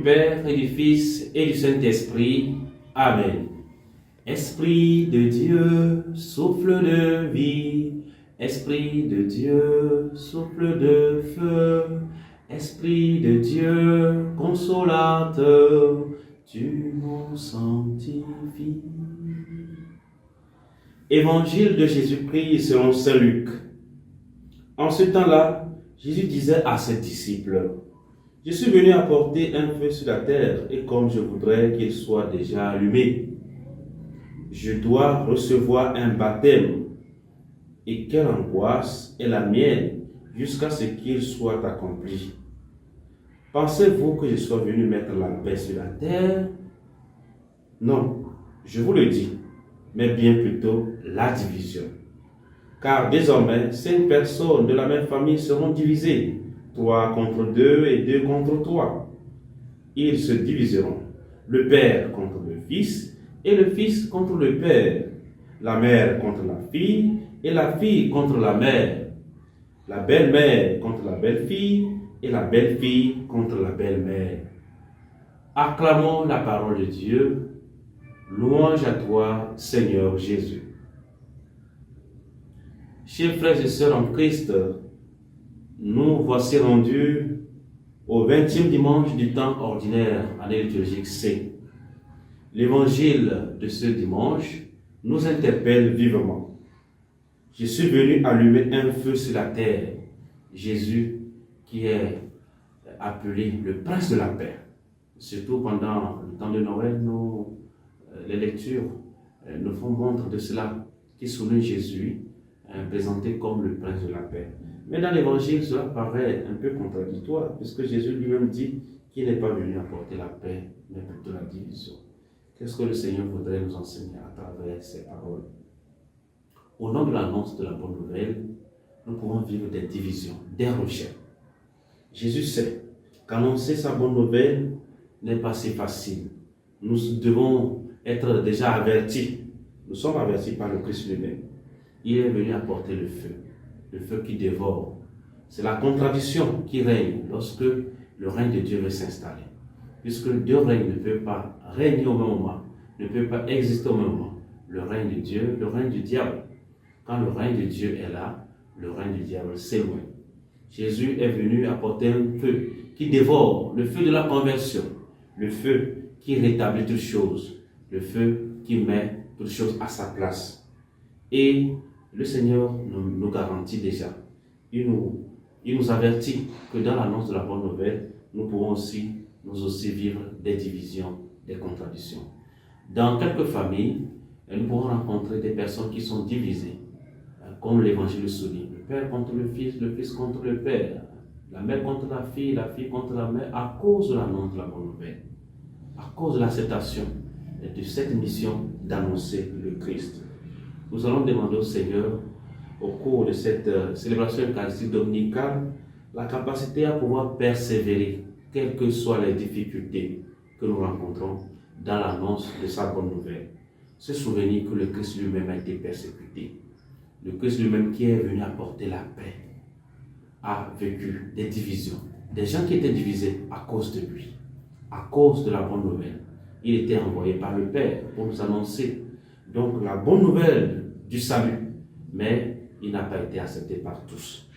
Père et du Fils et du Saint-Esprit. Amen. Esprit de Dieu, souffle de vie. Esprit de Dieu, souffle de feu. Esprit de Dieu, consolateur, tu nous sanctifies. Évangile de Jésus-Christ selon saint Luc. En ce temps-là, Jésus disait à ses disciples: je suis venu apporter un feu sur la terre, et comme je voudrais qu'il soit déjà allumé, je dois recevoir un baptême. Et quelle angoisse est la mienne jusqu'à ce qu'il soit accompli. Pensez-vous que je sois venu mettre la paix sur la terre? Non, je vous le dis, mais bien plutôt la division. Car désormais, 5 personnes de la même famille seront divisées, 3 contre 2 et 2 contre 3. Ils se diviseront, le père contre le fils et le fils contre le père, la mère contre la fille et la fille contre la mère, la belle-mère contre la belle-fille et la belle-fille contre la belle-mère. Acclamons la parole de Dieu. Louange à toi, Seigneur Jésus. Chers frères et sœurs en Christ, nous voici rendus au 20e dimanche du temps ordinaire, année liturgique C. L'évangile de ce dimanche nous interpelle vivement. Je suis venu allumer un feu sur la terre. Jésus, qui est appelé le prince de la paix. Surtout pendant le temps de Noël, les lectures nous font montre de cela, qui souligne Jésus, présenté comme le prince de la paix. Mais dans l'évangile, cela paraît un peu contradictoire, puisque Jésus lui-même dit qu'il n'est pas venu apporter la paix, mais plutôt la division. Qu'est-ce que le Seigneur voudrait nous enseigner à travers ces paroles? Au nom de l'annonce de la bonne nouvelle, nous pouvons vivre des divisions, des rejets. Jésus sait qu'annoncer sa bonne nouvelle n'est pas si facile. Nous devons être déjà avertis. Nous sommes avertis par le Christ lui-même. Il est venu apporter le feu qui dévore. C'est la contradiction qui règne lorsque le règne de Dieu veut s'installer. Puisque deux règnes ne peuvent pas régner au même moment, ne peuvent pas exister au même moment. Le règne de Dieu, le règne du diable. Quand le règne de Dieu est là, le règne du diable s'éloigne. Jésus est venu apporter un feu qui dévore, le feu de la conversion, le feu qui rétablit toutes choses, le feu qui met toutes choses à sa place. Et le Seigneur nous garantit déjà, il nous avertit que dans l'annonce de la bonne nouvelle, nous pourrons aussi vivre des divisions, des contradictions. Dans quelques familles, nous pourrons rencontrer des personnes qui sont divisées, comme l'évangile le souligne. Le père contre le fils contre le père, la mère contre la fille contre la mère, à cause de l'annonce de la bonne nouvelle, à cause de l'acceptation de cette mission d'annoncer le Christ. Nous allons demander au Seigneur, au cours de cette célébration eucharistique dominicale, la capacité à pouvoir persévérer, quelles que soient les difficultés que nous rencontrons dans l'annonce de sa bonne nouvelle. Se souvenir que le Christ lui-même a été persécuté. Le Christ lui-même qui est venu apporter la paix a vécu des divisions. Des gens qui étaient divisés à cause de lui, à cause de la bonne nouvelle. Il était envoyé par le Père pour nous annoncer donc la bonne nouvelle du salut. Mais il n'a pas été accepté par tous.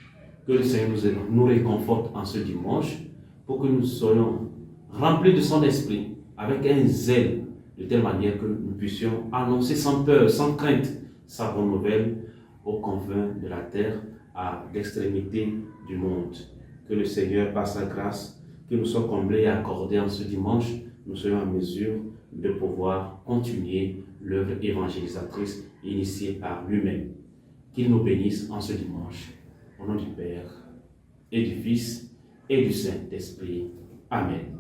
Que le Seigneur nous réconforte en ce dimanche pour que nous soyons remplis de son esprit avec un zèle de telle manière que nous puissions annoncer sans peur, sans crainte sa bonne nouvelle aux confins de la terre, à l'extrémité du monde. Que le Seigneur, par sa grâce, que nous soyons comblés et accordés en ce dimanche, nous soyons en mesure de pouvoir continuer l'œuvre évangélisatrice initiée par lui-même. Qu'il nous bénisse en ce dimanche. Au nom du Père, et du Fils, et du Saint-Esprit. Amen.